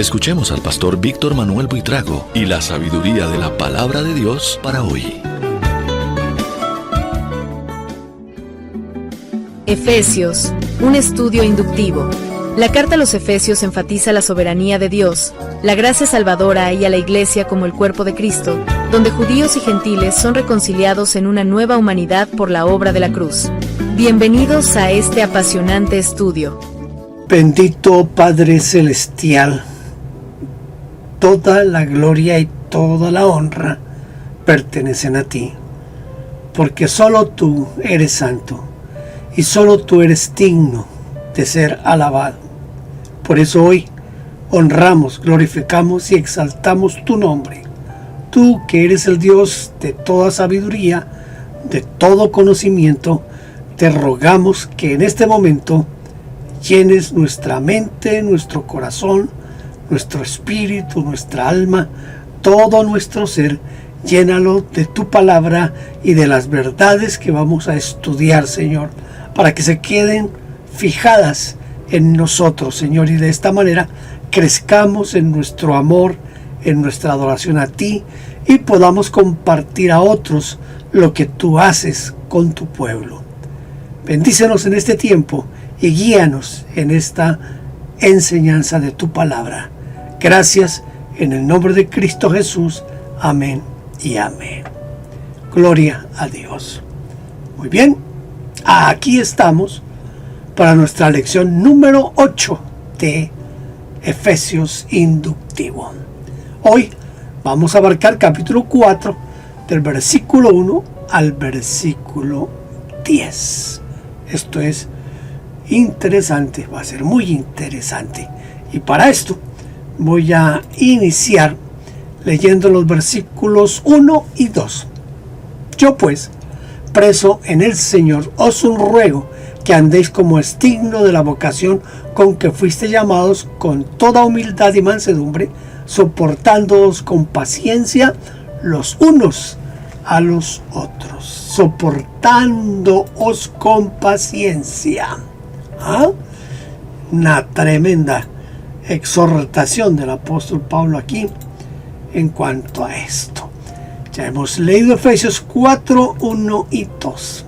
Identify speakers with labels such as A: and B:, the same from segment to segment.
A: Escuchemos al pastor Víctor Manuel Buitrago y la sabiduría de la palabra de Dios para hoy.
B: Efesios, un estudio inductivo. La carta a los Efesios enfatiza la soberanía de Dios, la gracia salvadora y a la Iglesia como el cuerpo de Cristo, donde judíos y gentiles son reconciliados en una nueva humanidad por la obra de la cruz. Bienvenidos a este apasionante estudio.
C: Bendito Padre Celestial, toda la gloria y toda la honra pertenecen a ti, porque solo tú eres santo y solo tú eres digno de ser alabado. Por eso hoy honramos, glorificamos y exaltamos tu nombre, tú que eres el Dios de toda sabiduría, de todo conocimiento. Te rogamos que en este momento llenes nuestra mente, nuestro corazón, nuestro espíritu, nuestra alma, todo nuestro ser. Llénalo de tu palabra y de las verdades que vamos a estudiar, Señor, para que se queden fijadas en nosotros, Señor, y de esta manera crezcamos en nuestro amor, en nuestra adoración a ti, y podamos compartir a otros lo que tú haces con tu pueblo. Bendícenos en este tiempo y guíanos en esta enseñanza de tu palabra. Gracias en el nombre de Cristo Jesús. Amén y amén. Gloria a Dios. Muy bien, aquí estamos para nuestra lección número 8 de Efesios Inductivo. Hoy vamos a abarcar capítulo 4 del versículo 1 al versículo 10. Esto es interesante, va a ser muy interesante. Y para esto voy a iniciar leyendo los versículos 1 y 2. Yo pues, preso en el Señor, os ruego que andéis como es digno de la vocación con que fuiste llamados, con toda humildad y mansedumbre, soportándoos con paciencia los unos a los otros. Soportándoos con paciencia. Una tremenda exhortación del apóstol Pablo aquí en cuanto a esto. Ya hemos leído Efesios 4, 1 y 2.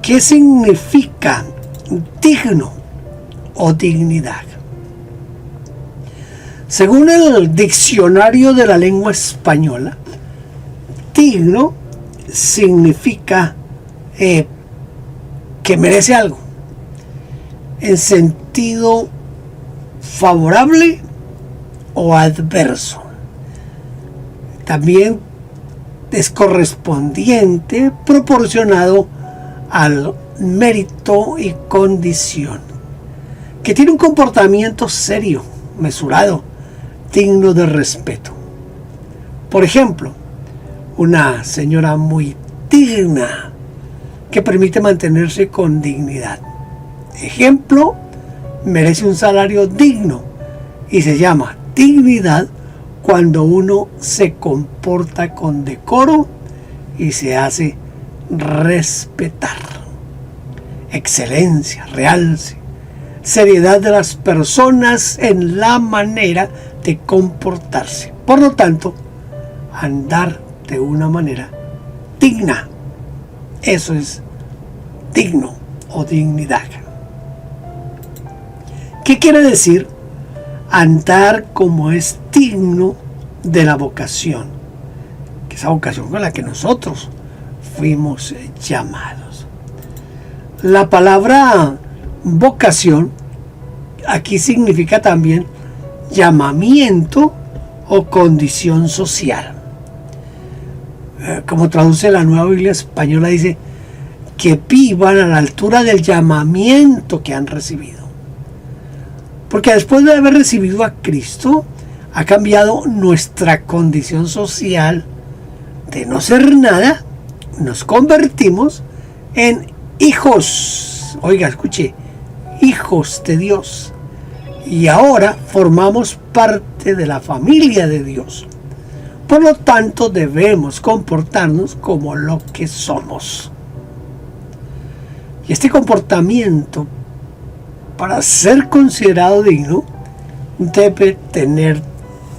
C: ¿Qué significa digno o dignidad? Según el diccionario de la lengua española, digno significa que merece algo en sentido favorable o adverso. También es correspondiente, proporcionado al mérito y condición, que tiene un comportamiento serio, mesurado, digno de respeto. Por ejemplo, una señora muy digna que permite mantenerse con dignidad. Ejemplo, merece un salario digno y se llama dignidad cuando uno se comporta con decoro y se hace respetar. Excelencia, realce, seriedad de las personas en la manera de comportarse. Por lo tanto, andar de una manera digna. Eso es digno o dignidad. ¿Qué quiere decir andar como es digno de la vocación? Que esa vocación con la que nosotros fuimos llamados. La palabra vocación aquí significa también llamamiento o condición social. Como traduce la Nueva Biblia Española, dice que vivan a la altura del llamamiento que han recibido. Porque después de haber recibido a Cristo, ha cambiado nuestra condición social de no ser nada. Nos convertimos en hijos. Oiga, escuche, hijos de Dios. Y ahora formamos parte de la familia de Dios. Por lo tanto, debemos comportarnos como lo que somos. Y este comportamiento, para ser considerado digno, debe tener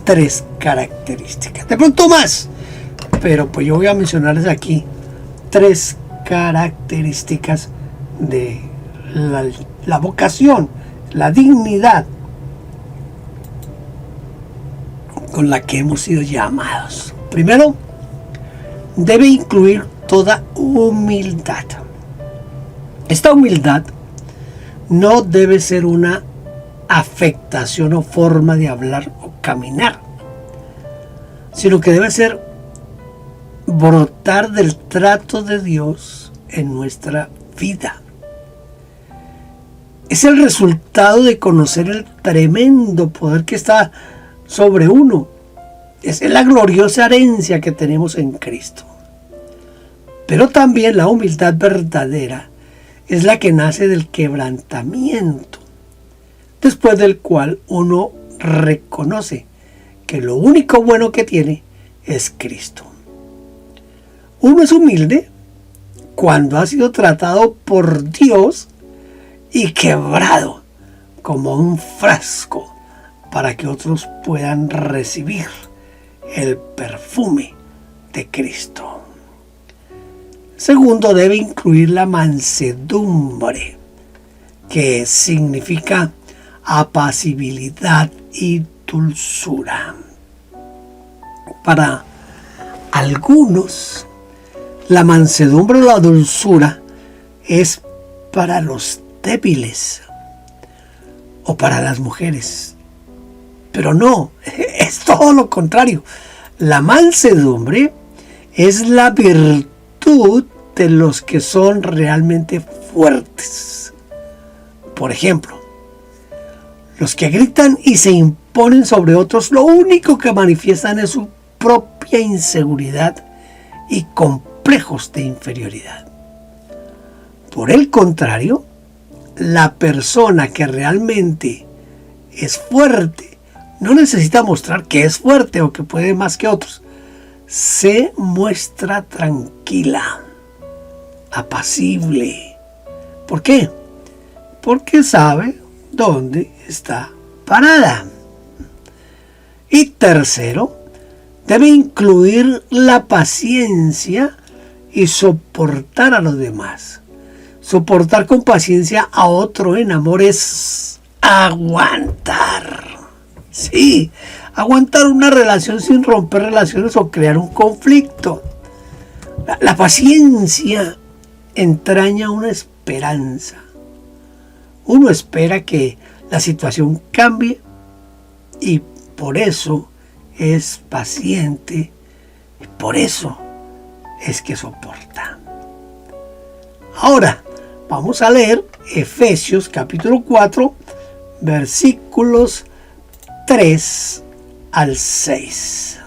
C: 3 características. De pronto más, pero pues yo voy a mencionarles aquí 3 características de la vocación, la dignidad con la que hemos sido llamados. Primero, debe incluir toda humildad. Esta humildad no debe ser una afectación o forma de hablar o caminar, sino que debe ser brotar del trato de Dios en nuestra vida. Es el resultado de conocer el tremendo poder que está sobre uno. Es la gloriosa herencia que tenemos en Cristo. Pero también la humildad verdadera es la que nace del quebrantamiento, después del cual uno reconoce que lo único bueno que tiene es Cristo. Uno es humilde cuando ha sido tratado por Dios y quebrado como un frasco para que otros puedan recibir el perfume de Cristo. Segundo, debe incluir la mansedumbre, que significa apacibilidad y dulzura. Para algunos, la mansedumbre o la dulzura es para los débiles o para las mujeres. Pero no, es todo lo contrario. La mansedumbre es la virtud de los que son realmente fuertes. Por ejemplo, los que gritan y se imponen sobre otros, lo único que manifiestan es su propia inseguridad y complejos de inferioridad. Por el contrario, la persona que realmente es fuerte no necesita mostrar que es fuerte o que puede más que otros. Se muestra tranquila, apacible. ¿Por qué? Porque sabe dónde está parada. Y tercero, debe incluir la paciencia y soportar a los demás. Soportar con paciencia a otro en amor es aguantar. Sí, aguantar una relación sin romper relaciones o crear un conflicto. La paciencia entraña una esperanza. Uno espera que la situación cambie y por eso es paciente y por eso es que soporta. Ahora vamos a leer Efesios capítulo 4 versículos 3 al 6.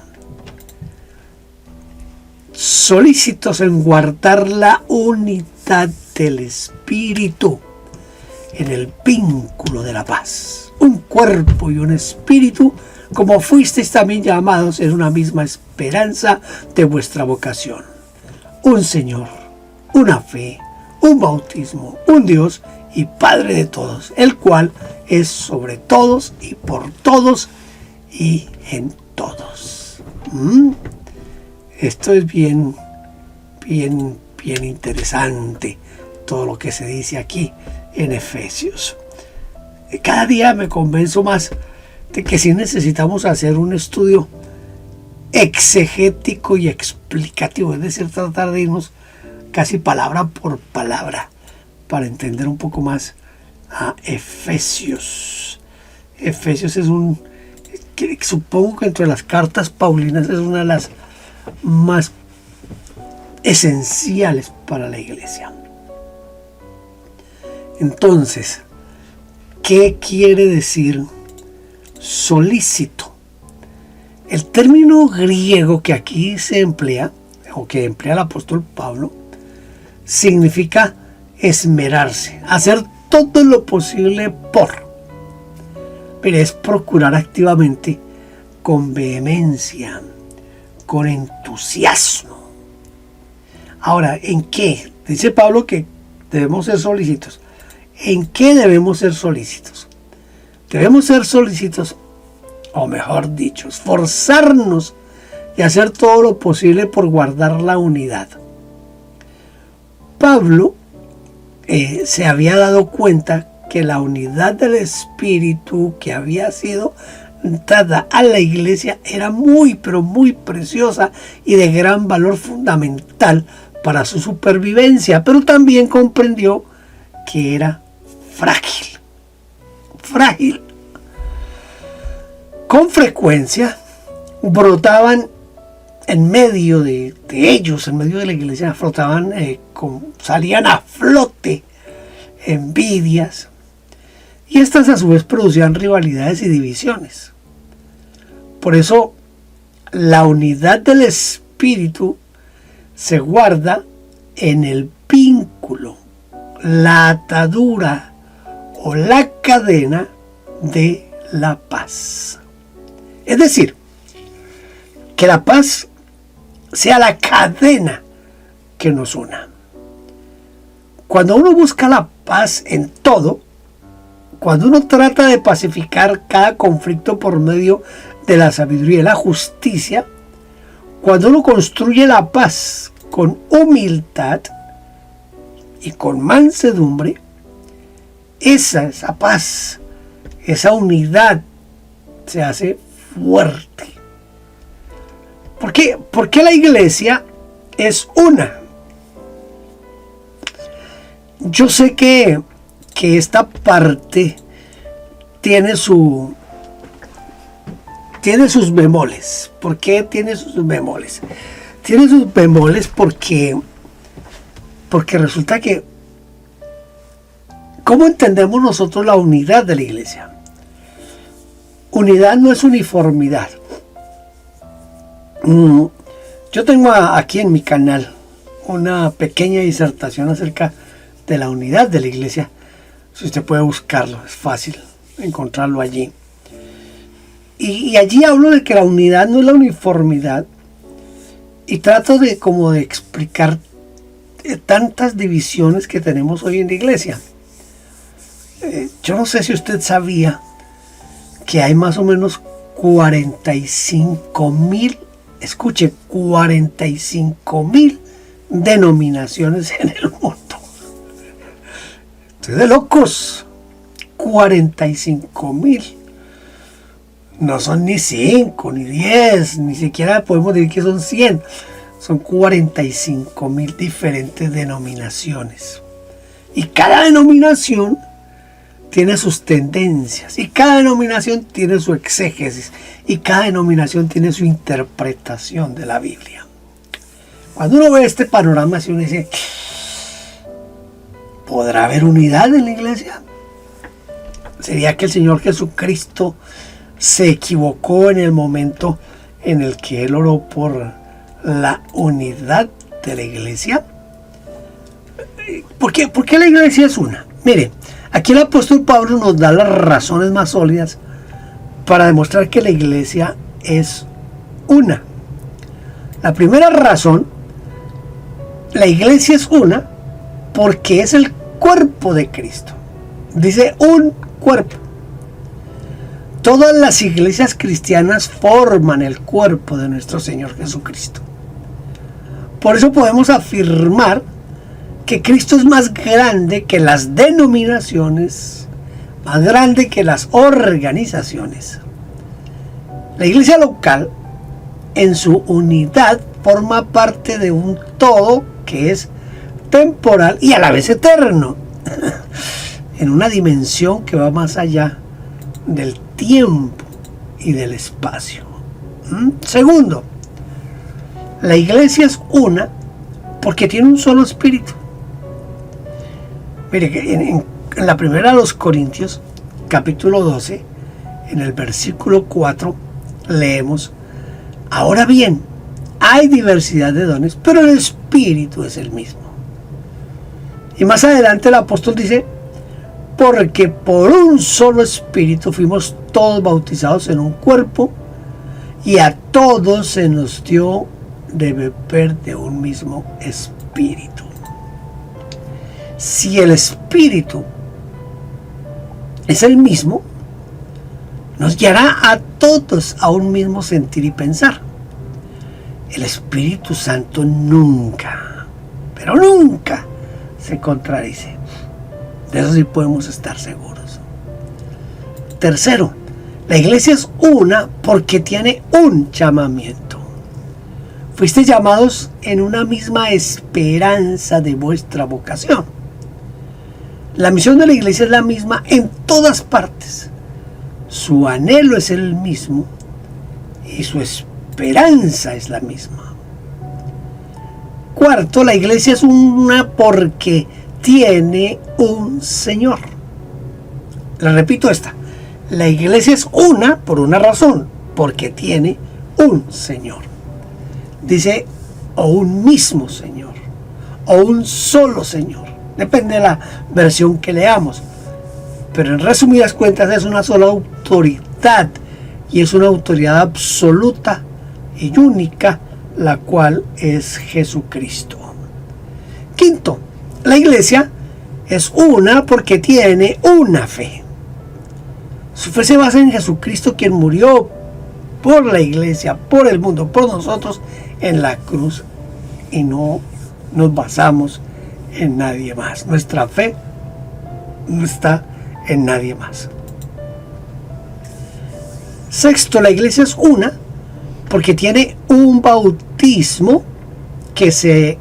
C: Solícitos en guardar la unidad del Espíritu en el vínculo de la paz. Un cuerpo y un espíritu, como fuisteis también llamados en una misma esperanza de vuestra vocación. Un Señor, una fe, un bautismo, un Dios y Padre de todos, el cual es sobre todos y por todos y en todos. Esto es bien interesante, todo lo que se dice aquí en Efesios. Cada día me convenzo más de que sí necesitamos hacer un estudio exegético y explicativo, es decir, tratar de irnos casi palabra por palabra para entender un poco más a Efesios. Efesios es que supongo que entre las cartas paulinas es una de las más esenciales para la iglesia. Entonces, ¿qué quiere decir solícito? El término griego que aquí se emplea, o que emplea el apóstol Pablo, significa esmerarse, hacer todo lo posible por. Pero es procurar activamente, con vehemencia, con entusiasmo. Ahora, ¿en qué? Dice Pablo que debemos ser solícitos. ¿En qué debemos ser solícitos? Debemos ser solícitos o mejor dicho, esforzarnos y hacer todo lo posible por guardar la unidad. Pablo se había dado cuenta que la unidad del Espíritu que había sido dada a la iglesia era muy, pero muy preciosa y de gran valor fundamental para su supervivencia, pero también comprendió que era frágil. Con frecuencia brotaban en medio de ellos, en medio de la iglesia, salían a flote envidias, y estas a su vez producían rivalidades y divisiones. Por eso la unidad del Espíritu se guarda en el vínculo, la atadura o la cadena de la paz. Es decir, que la paz sea la cadena que nos una. Cuando uno busca la paz en todo, cuando uno trata de pacificar cada conflicto por medio de la sabiduría y la justicia, cuando uno construye la paz con humildad y con mansedumbre, esa paz, esa unidad se hace fuerte. ¿Por qué la iglesia es una? Yo sé que esta parte tiene sus bemoles. ¿Por qué tiene sus bemoles? Tiene sus bemoles porque resulta que, ¿cómo entendemos nosotros la unidad de la iglesia? Unidad no es uniformidad. Yo tengo aquí en mi canal una pequeña disertación acerca de la unidad de la iglesia. Si usted puede buscarlo, es fácil encontrarlo allí. Y allí hablo de que la unidad no es la uniformidad, y trato de explicar tantas divisiones que tenemos hoy en la iglesia. Yo no sé si usted sabía que hay más o menos 45,000, escuche, 45,000 denominaciones en el mundo. Estoy de locos. 45,000. No son ni 5, ni 10, ni siquiera podemos decir que son 100. Son 45,000 diferentes denominaciones. Y cada denominación tiene sus tendencias, y cada denominación tiene su exégesis, y cada denominación tiene su interpretación de la Biblia. Cuando uno ve este panorama, así uno dice, ¿podrá haber unidad en la iglesia? ¿Sería que el Señor Jesucristo se equivocó en el momento en el que Él oró por la unidad de la iglesia? ¿Por qué la iglesia es una? Mire, aquí el apóstol Pablo nos da las razones más sólidas para demostrar que la iglesia es una. La primera razón, la iglesia es una porque es el cuerpo de Cristo. Dice un cuerpo. Todas las iglesias cristianas forman el cuerpo de nuestro Señor Jesucristo. Por eso podemos afirmar que Cristo es más grande que las denominaciones, más grande que las organizaciones. La iglesia local, en su unidad, forma parte de un todo que es temporal y a la vez eterno, en una dimensión que va más allá del tiempo y del espacio. Segundo, la iglesia es una porque tiene un solo espíritu. Mire, que en la primera de los Corintios, capítulo 12, en el versículo 4, leemos: ahora bien, hay diversidad de dones, pero el espíritu es el mismo. Y más adelante el apóstol dice: porque por un solo espíritu fuimos todos bautizados en un cuerpo, y a todos se nos dio de beber de un mismo espíritu. Si el espíritu es el mismo, nos guiará a todos a un mismo sentir y pensar. El Espíritu Santo nunca, pero nunca se contradice. De eso sí podemos estar seguros. Tercero, la iglesia es una porque tiene un llamamiento. Fuiste llamados en una misma esperanza de vuestra vocación. La misión de la iglesia es la misma en todas partes. Su anhelo es el mismo y su esperanza es la misma. Cuarto, la iglesia es una porque tiene un Señor. Le repito esta. La iglesia es una por una razón, porque tiene un Señor. Dice, o un mismo Señor, o un solo Señor. Depende de la versión que leamos. Pero en resumidas cuentas es una sola autoridad, y es una autoridad absoluta y única, la cual es Jesucristo. Quinto, la iglesia es una porque tiene una fe. Su fe se basa en Jesucristo, quien murió por la iglesia, por el mundo, por nosotros en la cruz, y no nos basamos en nadie más. Nuestra fe no está en nadie más. Sexto, la iglesia es una porque tiene un bautismo que ese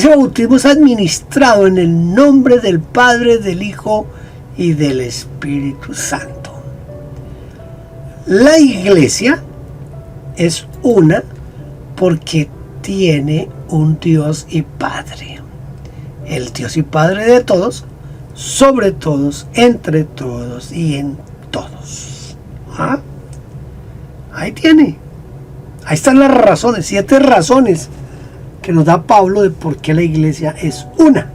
C: bautismo es administrado en el nombre del Padre, del Hijo y del Espíritu Santo. La iglesia es una porque tiene un Dios y Padre. El Dios y Padre de todos, sobre todos, entre todos y en todos. ¿Ah? Ahí tiene. Ahí están las razones, 7 razones que nos da Pablo de por qué la iglesia es una.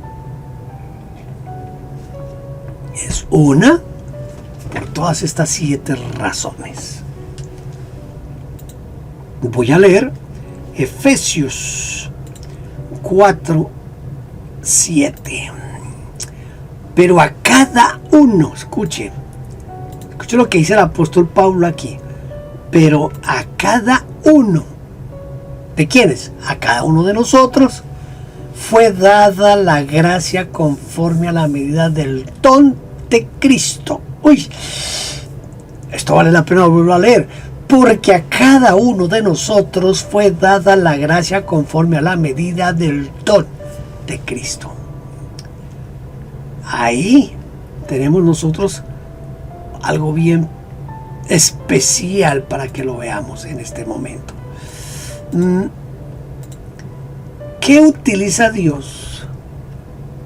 C: Es una por todas estas 7 razones. Voy a leer Efesios 4:7. Pero a cada uno, escuche lo que dice el apóstol Pablo aquí. Pero a cada uno, ¿de quiénes? A cada uno de nosotros fue dada la gracia conforme a la medida del don de Cristo. Uy, esto vale la pena volverlo a leer. Porque a cada uno de nosotros fue dada la gracia conforme a la medida del don de Cristo. Ahí tenemos nosotros algo bien especial para que lo veamos en este momento. ¿Qué utiliza Dios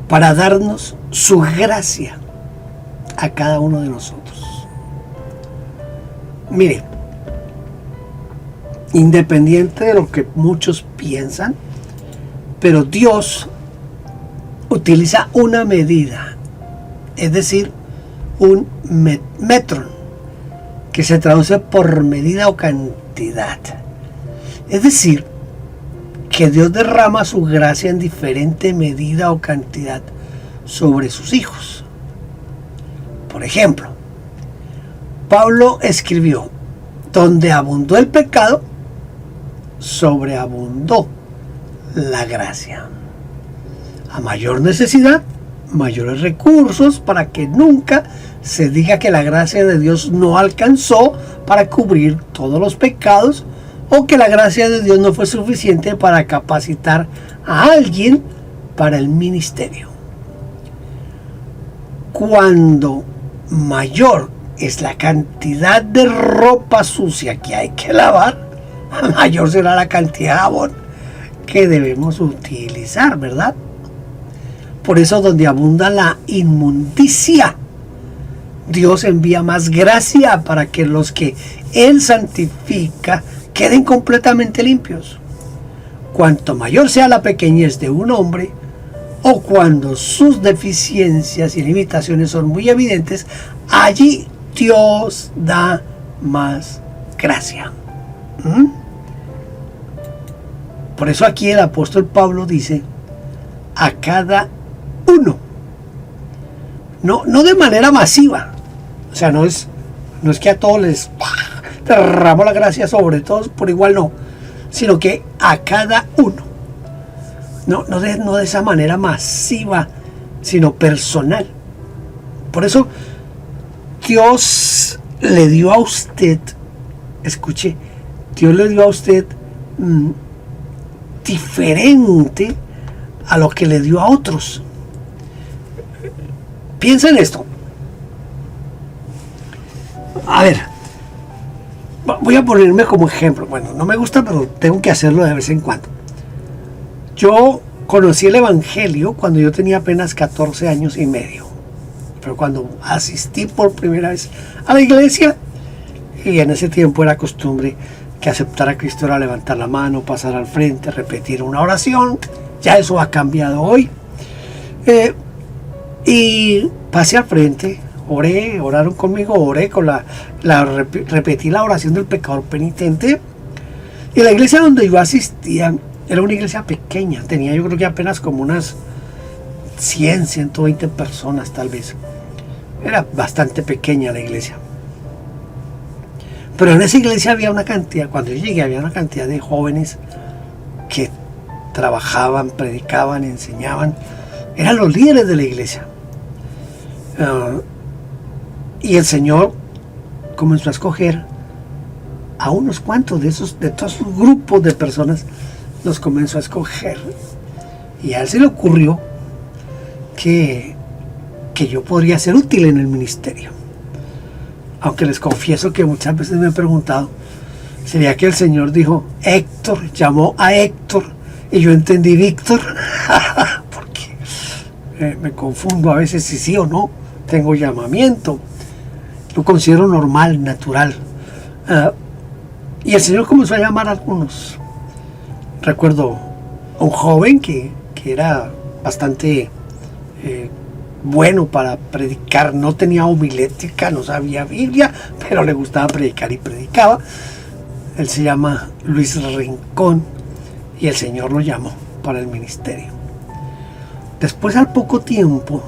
C: para darnos su gracia a cada uno de nosotros? Mire, independiente de lo que muchos piensan, pero Dios utiliza una medida, es decir, un metron, que se traduce por medida o cantidad. Es decir, que Dios derrama su gracia en diferente medida o cantidad sobre sus hijos. Por ejemplo, Pablo escribió, donde abundó el pecado, sobreabundó la gracia. A mayor necesidad, mayores recursos, para que nunca se diga que la gracia de Dios no alcanzó para cubrir todos los pecados, o que la gracia de Dios no fue suficiente para capacitar a alguien para el ministerio. Cuando mayor es la cantidad de ropa sucia que hay que lavar, mayor será la cantidad de jabón que debemos utilizar, ¿verdad? Por eso, donde abunda la inmundicia, Dios envía más gracia para que los que Él santifica queden completamente limpios. Cuanto mayor sea la pequeñez de un hombre, o cuando sus deficiencias y limitaciones son muy evidentes, allí Dios da más gracia. Por eso aquí el apóstol Pablo dice, a cada uno. No de manera masiva. O sea, no es No es que a todos les derramo la gracia sobre todos por igual, no, sino que a cada uno. No de esa manera masiva, sino personal. Por eso Dios le dio a usted, escuche, Dios le dio a usted diferente a lo que le dio a otros. Piensa en esto. A ver, voy a ponerme como ejemplo. Bueno, no me gusta, pero tengo que hacerlo de vez en cuando. Yo conocí el Evangelio cuando yo tenía apenas 14 años y medio. Pero cuando asistí por primera vez a la iglesia, y en ese tiempo era costumbre que aceptar a Cristo era levantar la mano, pasar al frente, repetir una oración. Ya eso ha cambiado hoy. Y pasé al frente, oraron conmigo, oré con repetí la oración del pecador penitente. Y la iglesia donde yo asistía era una iglesia pequeña, tenía yo creo que apenas como unas 100, 120 personas tal vez. Era bastante pequeña la iglesia. Pero en esa iglesia había una cantidad, cuando yo llegué había una cantidad de jóvenes que trabajaban, predicaban, enseñaban. Eran los líderes de la iglesia. Y el Señor comenzó a escoger a unos cuantos de todos esos grupos de personas, los comenzó a escoger. Y a él se le ocurrió que yo podría ser útil en el ministerio. Aunque les confieso que muchas veces me he preguntado, ¿sería que el Señor dijo Héctor, llamó a Héctor y yo entendí Víctor? Porque me confundo a veces si sí o no tengo llamamiento. Lo considero normal, natural. Y el Señor comenzó a llamar a algunos. Recuerdo a un joven que era bastante bueno para predicar, no tenía homilética, no sabía Biblia, pero le gustaba predicar y predicaba. Él se llama Luis Rincón y el Señor lo llamó para el ministerio. Después, al poco tiempo,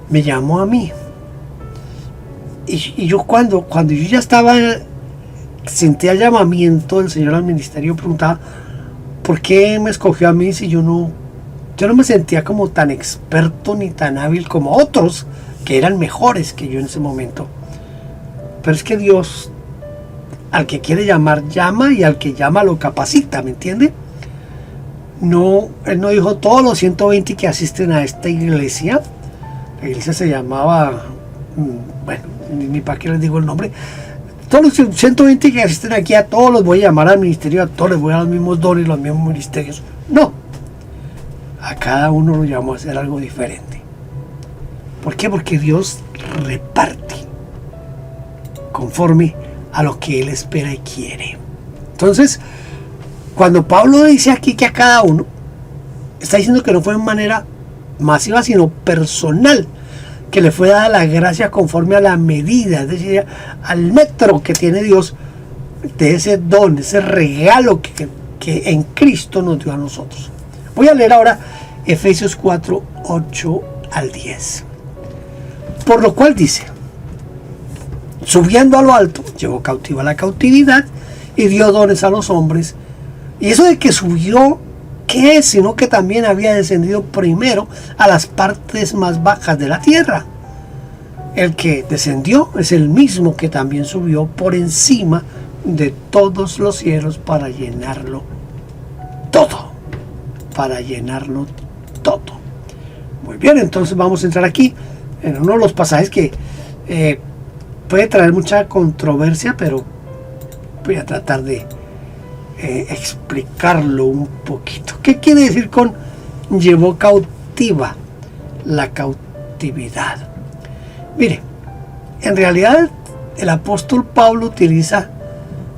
C: me llamó a mí. Y yo cuando yo ya sentía el llamamiento del Señor al ministerio, preguntaba, ¿por qué me escogió a mí si yo no me sentía como tan experto ni tan hábil como otros que eran mejores que yo en ese momento? Pero es que Dios, al que quiere llamar, llama, y al que llama lo capacita, ¿me entiende? No, Él no dijo todos los 120 que asisten a esta iglesia. La iglesia se llamaba, bueno, ni para qué les digo el nombre. Todos los 120 que asisten aquí, a todos los voy a llamar al ministerio, a todos les voy a dar los mismos dones, los mismos ministerios. No. A cada uno lo llamó a hacer algo diferente. ¿Por qué? Porque Dios reparte conforme a lo que Él espera y quiere. Entonces, cuando Pablo dice aquí que a cada uno, está diciendo que no fue de manera masiva, sino personal, que le fue dada la gracia conforme a la medida, es decir, al metro que tiene Dios de ese don, ese regalo que en Cristo nos dio a nosotros. Voy a leer ahora Efesios 4, 8 al 10. Por lo cual dice, subiendo a lo alto, llevó cautiva la cautividad y dio dones a los hombres. Y eso de que subió, ¿qué es? Sino que también había descendido primero a las partes más bajas de la tierra. El que descendió es el mismo que también subió por encima de todos los cielos para llenarlo todo. Para llenarlo todo. Muy bien, entonces vamos a entrar aquí en uno de los pasajes que puede traer mucha controversia, pero voy a tratar de explicarlo un poquito. ¿Qué quiere decir con llevó cautiva la cautividad? Mire, en realidad el apóstol Pablo utiliza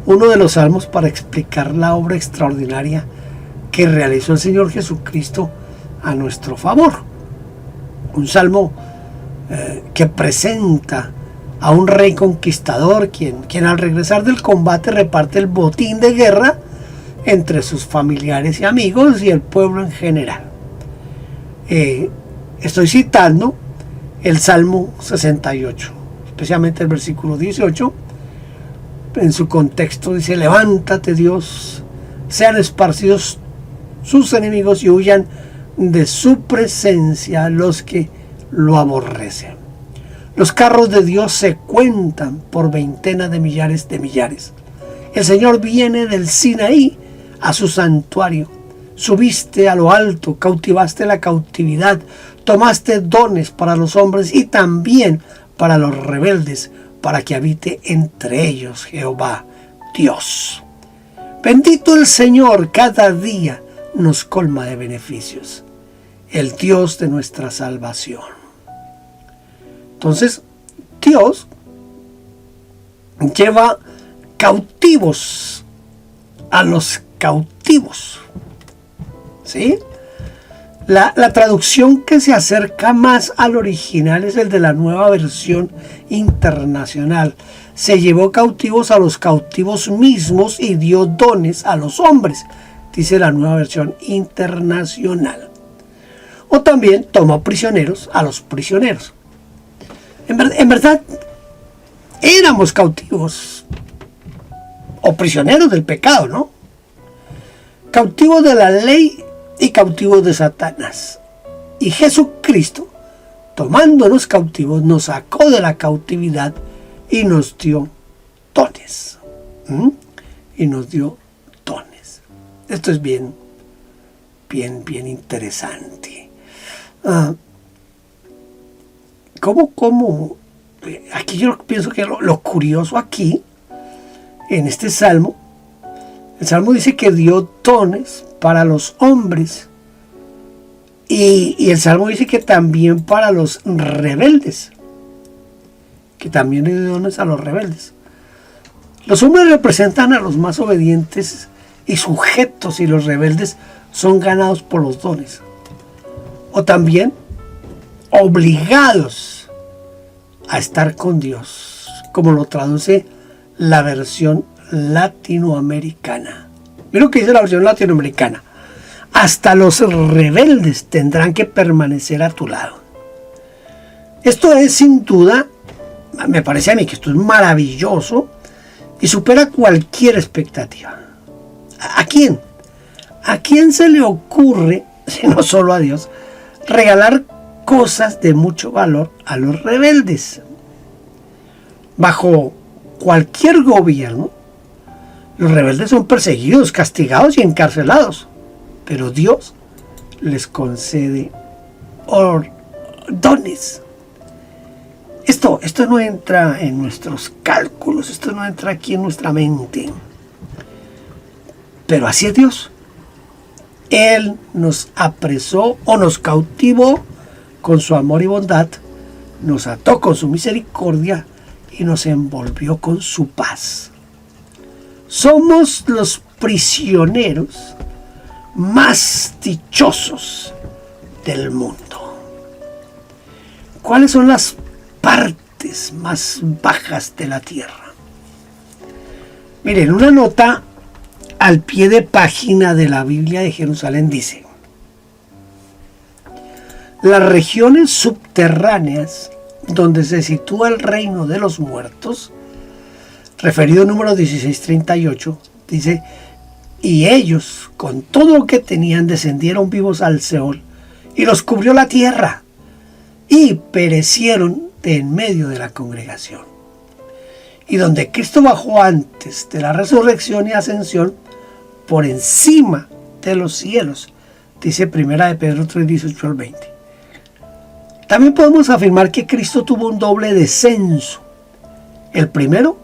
C: uno de los salmos para explicar la obra extraordinaria que realizó el Señor Jesucristo a nuestro favor. Un salmo que presenta a un rey conquistador quien al regresar del combate reparte el botín de guerra entre sus familiares y amigos y el pueblo en general. Estoy citando el Salmo 68. especialmente el versículo 18, en su contexto dice: levántate, Dios, sean esparcidos sus enemigos y huyan de su presencia los que lo aborrecen. Los carros de Dios se cuentan por veintenas de millares. El Señor viene del Sinaí a su santuario. Subiste a lo alto, cautivaste la cautividad, tomaste dones para los hombres y también para los rebeldes, para que habite entre ellos Jehová, Dios. Bendito el Señor, cada día nos colma de beneficios, el Dios de nuestra salvación. Entonces, Dios lleva cautivos a los cautivos. ¿Sí? La traducción que se acerca más al original es el de la Nueva Versión Internacional. Se llevó cautivos a los cautivos mismos y dio dones a los hombres, dice la Nueva Versión Internacional. O también tomó prisioneros a los prisioneros. En verdad, éramos cautivos o prisioneros del pecado, ¿no? Cautivos de la ley y cautivos de Satanás. Y Jesucristo, tomándonos cautivos, nos sacó de la cautividad y nos dio dones. Y nos dio dones. Esto es bien interesante. ¿Cómo? Aquí yo pienso que lo curioso aquí, en este salmo, el salmo dice que dio dones para los hombres. Y el salmo dice que también para los rebeldes. Que también dio dones a los rebeldes. Los hombres representan a los más obedientes y sujetos, y los rebeldes son ganados por los dones. O también obligados a estar con Dios, como lo traduce la versión latinoamericana. Mira lo que dice la versión latinoamericana: hasta los rebeldes tendrán que permanecer a tu lado. Esto es, sin duda, me parece a mí que esto es maravilloso y supera cualquier expectativa. ¿A quién? ¿A quién se le ocurre, si no solo a Dios, regalar cosas de mucho valor a los rebeldes? Bajo cualquier gobierno, los rebeldes son perseguidos, castigados y encarcelados, pero Dios les concede dones. Esto no entra en nuestros cálculos, esto no entra aquí en nuestra mente. Pero así es Dios. Él nos apresó o nos cautivó con su amor y bondad, nos ató con su misericordia y nos envolvió con su paz. Somos los prisioneros más dichosos del mundo. ¿Cuáles son las partes más bajas de la tierra? Miren, una nota al pie de página de la Biblia de Jerusalén dice: las regiones subterráneas donde se sitúa el reino de los muertos, referido número 1638, dice: y ellos con todo lo que tenían descendieron vivos al Seol, y los cubrió la tierra, y perecieron de en medio de la congregación. Y donde Cristo bajó antes de la resurrección y ascensión, por encima de los cielos, dice Primera de Pedro 3, 18 al 20. También podemos afirmar que Cristo tuvo un doble descenso. El primero,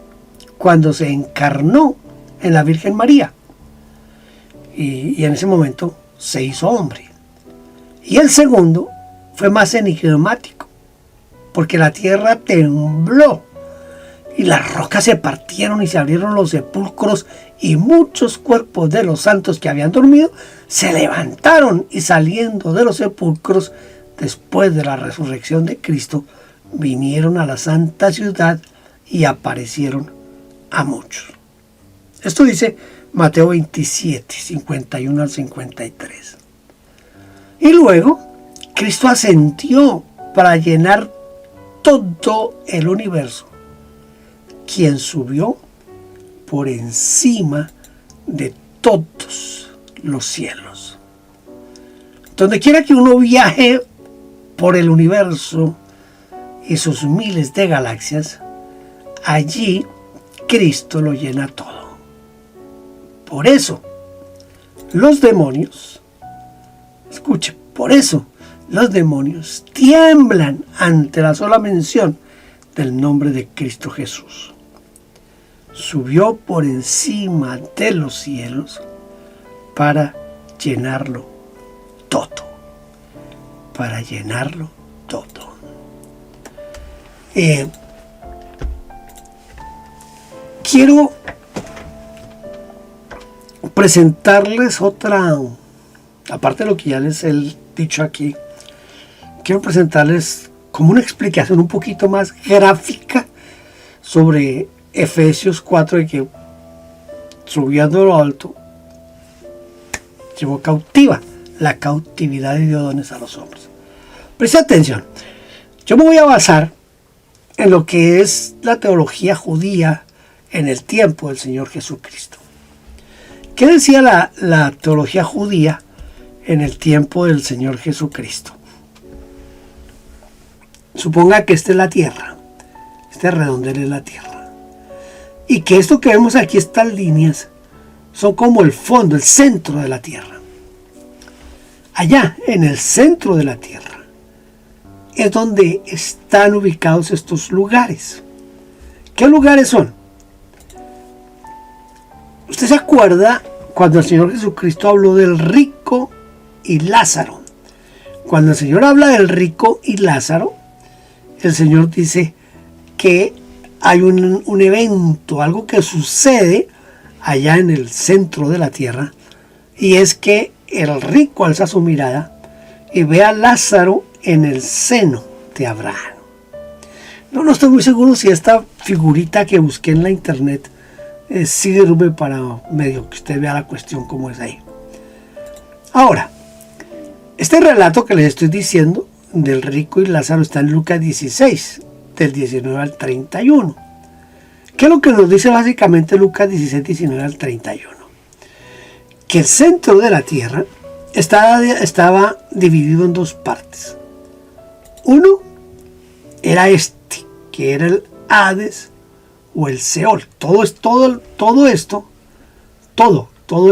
C: cuando se encarnó en la Virgen María, y en ese momento se hizo hombre. Y el segundo fue más enigmático, porque la tierra tembló y las rocas se partieron y se abrieron los sepulcros, y muchos cuerpos de los santos que habían dormido se levantaron, y saliendo de los sepulcros después de la resurrección de Cristo, vinieron a la santa ciudad y aparecieron a muchos. Esto dice Mateo 27, 51 al 53. Y luego Cristo ascendió para llenar todo el universo, quien subió por encima de todos los cielos. Donde quiera que uno viaje por el universo y sus miles de galaxias, allí Cristo lo llena todo. Por eso, los demonios, escuche, por eso los demonios tiemblan ante la sola mención del nombre de Cristo Jesús. Subió por encima de los cielos para llenarlo todo. Para llenarlo todo. Quiero presentarles otra, aparte de lo que ya les he dicho aquí, quiero presentarles como una explicación un poquito más gráfica sobre Efesios 4, de que subiendo a lo alto llevó cautiva la cautividad de Dios a los hombres. Presta atención, yo me voy a basar en lo que es la teología judía en el tiempo del Señor Jesucristo. ¿Qué decía la teología judía en el tiempo del Señor Jesucristo? Suponga que esta es la tierra, este redondel es la tierra, y que esto que vemos aquí, estas líneas, son como el fondo, el centro de la tierra. Allá, en el centro de la tierra, es donde están ubicados estos lugares. ¿Qué lugares son? ¿Usted se acuerda cuando el Señor Jesucristo habló del rico y Lázaro? Cuando el Señor habla del rico y Lázaro, el Señor dice que hay un evento, algo que sucede allá en el centro de la tierra, y es que el rico alza su mirada y ve a Lázaro en el seno de Abraham. No estoy muy seguro si esta figurita que busqué en la internet sirve para medio que usted vea la cuestión como es ahí. Ahora, este relato que les estoy diciendo del rico y Lázaro está en Lucas 16, del 19 al 31. ¿Qué es lo que nos dice básicamente Lucas 16, 19 al 31? Que el centro de la tierra estaba dividido en dos partes. Uno era que era el Hades o el Seol. Toda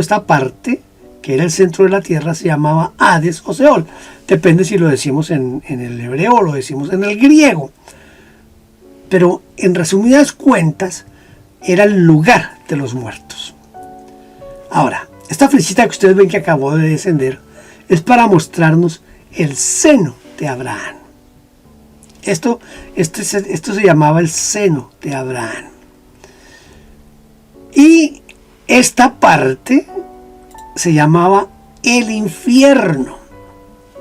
C: esta parte, que era el centro de la tierra, se llamaba Hades o Seol. Depende si lo decimos en el hebreo o lo decimos en el griego. Pero en resumidas cuentas, era el lugar de los muertos. Ahora, esta flechita que ustedes ven que acabó de descender es para mostrarnos el seno de Abraham. Esto se llamaba el seno de Abraham. Y esta parte se llamaba el infierno.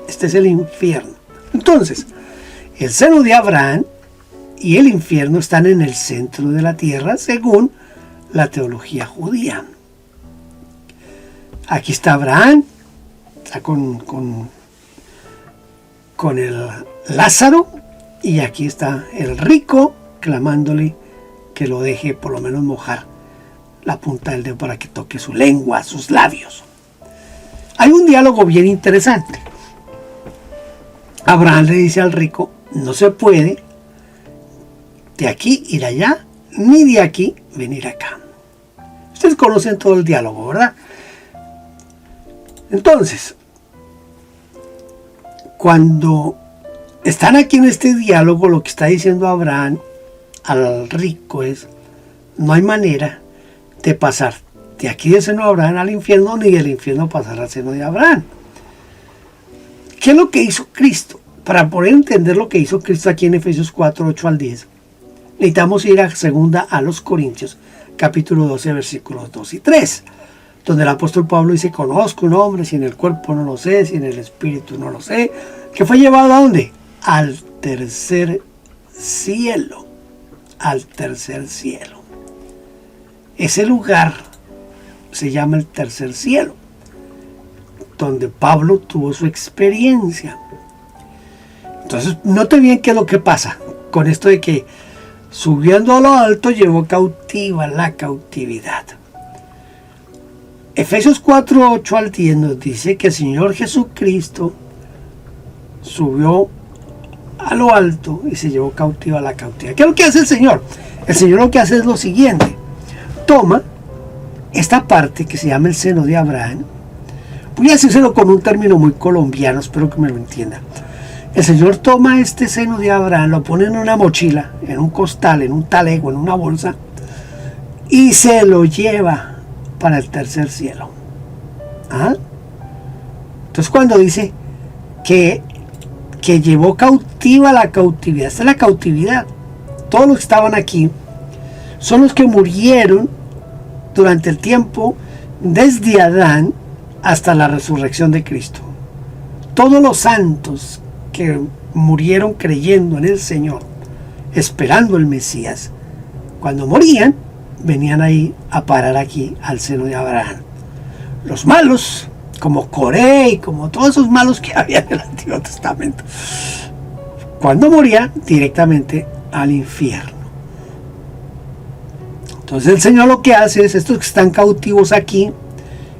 C: Este es el infierno. Entonces, el seno de Abraham y el infierno están en el centro de la tierra según la teología judía. Aquí está Abraham, está con el Lázaro, y aquí está el rico clamándole que lo deje por lo menos mojar la punta del dedo para que toque su lengua, sus labios. Hay un diálogo bien interesante. Abraham le dice al rico: no se puede de aquí ir allá, ni de aquí venir acá. Ustedes conocen todo el diálogo, ¿verdad? Entonces, cuando están aquí en este diálogo, lo que está diciendo Abraham al rico es: no hay manera de pasar de aquí del seno de Abraham al infierno, ni del infierno pasar al seno de Abraham. ¿Qué es lo que hizo Cristo? Para poder entender lo que hizo Cristo aquí en Efesios 4, 8 al 10, necesitamos ir a segunda a los Corintios, capítulo 12, versículos 2 y 3, donde el apóstol Pablo dice: conozco un hombre, si en el cuerpo no lo sé, si en el espíritu no lo sé, que fue llevado ¿a dónde? Al tercer cielo. Al tercer cielo. Ese lugar se llama el tercer cielo, donde Pablo tuvo su experiencia. Entonces, note bien qué es lo que pasa con esto de que subiendo a lo alto llevó cautiva la cautividad. Efesios 4, 8 al 10 nos dice que el Señor Jesucristo subió a lo alto y se llevó cautiva la cautividad. ¿Qué es lo que hace el Señor? El Señor lo que hace es lo siguiente. Toma esta parte que se llama el seno de Abraham. Voy a decírselo con un término muy colombiano, espero que me lo entienda. El Señor toma este seno de Abraham, lo pone en una mochila, en un costal, en un talego, en una bolsa, y se lo lleva para el tercer cielo. ¿Ah? Entonces cuando dice que llevó cautiva la cautividad, esta es la cautividad. Todos los que estaban aquí son los que murieron durante el tiempo desde Adán hasta la resurrección de Cristo. Todos los santos que murieron creyendo en el Señor, esperando el Mesías, cuando morían, venían ahí a parar aquí al seno de Abraham. Los malos, como Coré y como todos esos malos que había en el Antiguo Testamento, cuando morían, directamente al infierno. Entonces el Señor lo que hace es, estos que están cautivos aquí,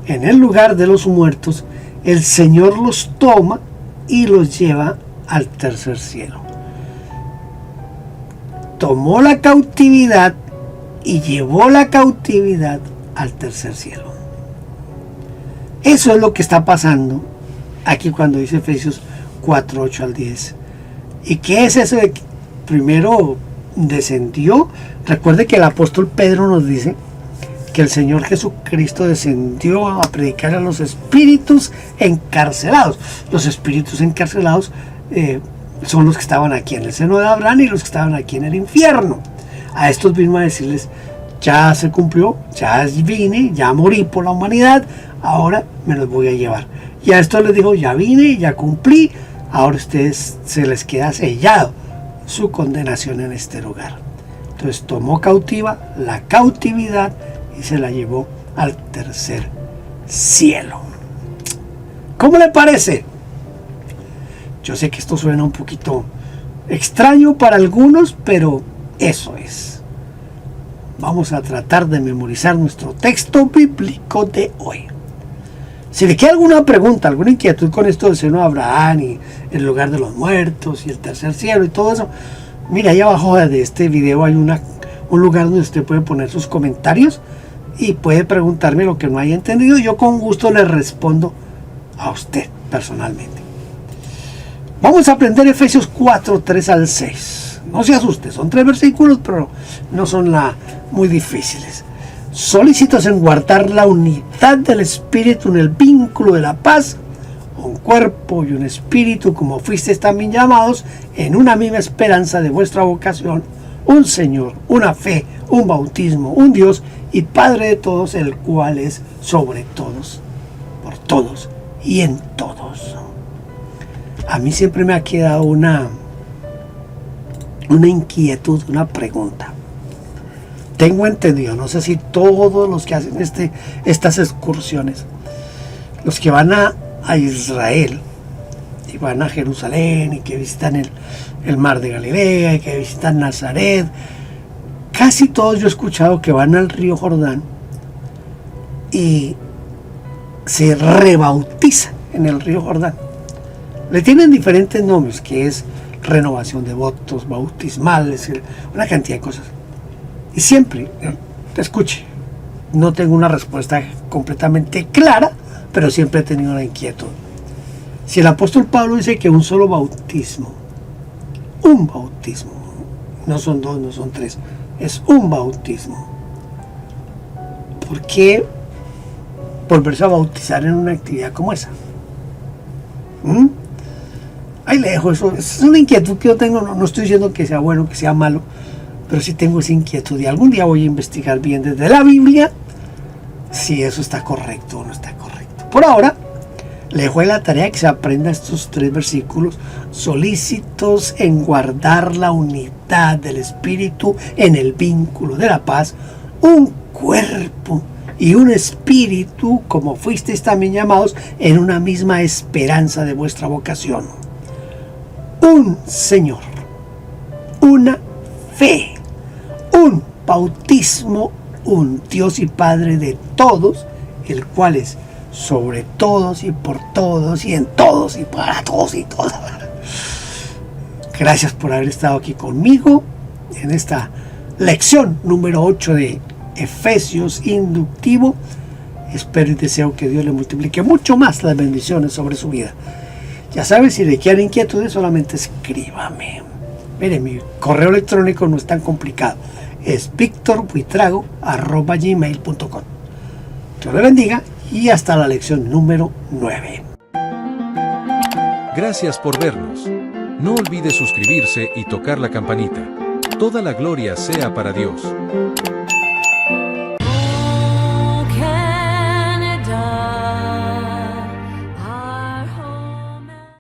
C: en el lugar de los muertos, el Señor los toma y los lleva al tercer cielo. Tomó la cautividad y llevó la cautividad al tercer cielo. Eso es lo que está pasando aquí cuando dice Efesios 4, 8 al 10. ¿Y qué es eso de que primero descendió? Recuerde que el apóstol Pedro nos dice que el Señor Jesucristo descendió a predicar a los espíritus encarcelados. Los espíritus encarcelados son los que estaban aquí en el seno de Abraham y los que estaban aquí en el infierno. A estos vino a decirles, ya se cumplió, ya vine, ya morí por la humanidad, ahora me los voy a llevar. Y a estos les dijo, ya vine, ya cumplí, ahora a ustedes se les queda sellado su condenación en este lugar. Entonces tomó cautiva la cautividad y se la llevó al tercer cielo. ¿Cómo le parece? Yo sé que esto suena un poquito extraño para algunos, pero eso es. Vamos a tratar de memorizar nuestro texto bíblico de hoy. Si le queda alguna pregunta, alguna inquietud con esto del seno de Abraham y el lugar de los muertos y el tercer cielo y todo eso, mira, ahí abajo de este video hay un lugar donde usted puede poner sus comentarios y puede preguntarme lo que no haya entendido. Yo con gusto le respondo a usted personalmente. Vamos a aprender Efesios 4, 3 al 6. No se asuste, son 3 versículos, pero no son muy difíciles. Solícitos en guardar la unidad del Espíritu en el vínculo de la paz, un cuerpo y un espíritu, como fuisteis también llamados, en una misma esperanza de vuestra vocación, un Señor, una fe, un bautismo, un Dios y Padre de todos, el cual es sobre todos, por todos y en todos. A mí siempre me ha quedado una inquietud, una pregunta. Tengo entendido, no sé si todos los que hacen estas excursiones, los que van a Israel y van a Jerusalén y que visitan el mar de Galilea y que visitan Nazaret, casi todos yo he escuchado que van al río Jordán y se rebautizan en el río Jordán. Le tienen diferentes nombres, que es renovación de votos, bautismales, una cantidad de cosas. Y siempre, escuche, no tengo una respuesta completamente clara, pero siempre he tenido una inquietud. Si el apóstol Pablo dice que un solo bautismo, no son 2, no son 3, es un bautismo, ¿por qué volverse a bautizar en una actividad como esa? Ahí le dejo eso. Es una inquietud que yo tengo. No estoy diciendo que sea bueno, que sea malo, pero sí tengo esa inquietud y algún día voy a investigar bien desde la Biblia si eso está correcto o no está correcto. Por ahora le dejo la tarea que se aprenda estos 3 versículos: solícitos en guardar la unidad del Espíritu en el vínculo de la paz, un cuerpo y un espíritu, como fuisteis también llamados, en una misma esperanza de vuestra vocación. Un Señor, una fe, un bautismo, un Dios y Padre de todos, el cual es sobre todos y por todos y en todos y para todos y todas. Gracias por haber estado aquí conmigo en esta lección número 8 de Efesios inductivo. Espero y deseo que Dios le multiplique mucho más las bendiciones sobre su vida. Ya sabes, si le quieren inquietudes, solamente escríbame. Mire, mi correo electrónico no es tan complicado. Es victorbuitrago@gmail.com. Dios le bendiga y hasta la lección número 9.
D: Gracias por vernos. No olvide suscribirse y tocar la campanita. Toda la gloria sea para Dios.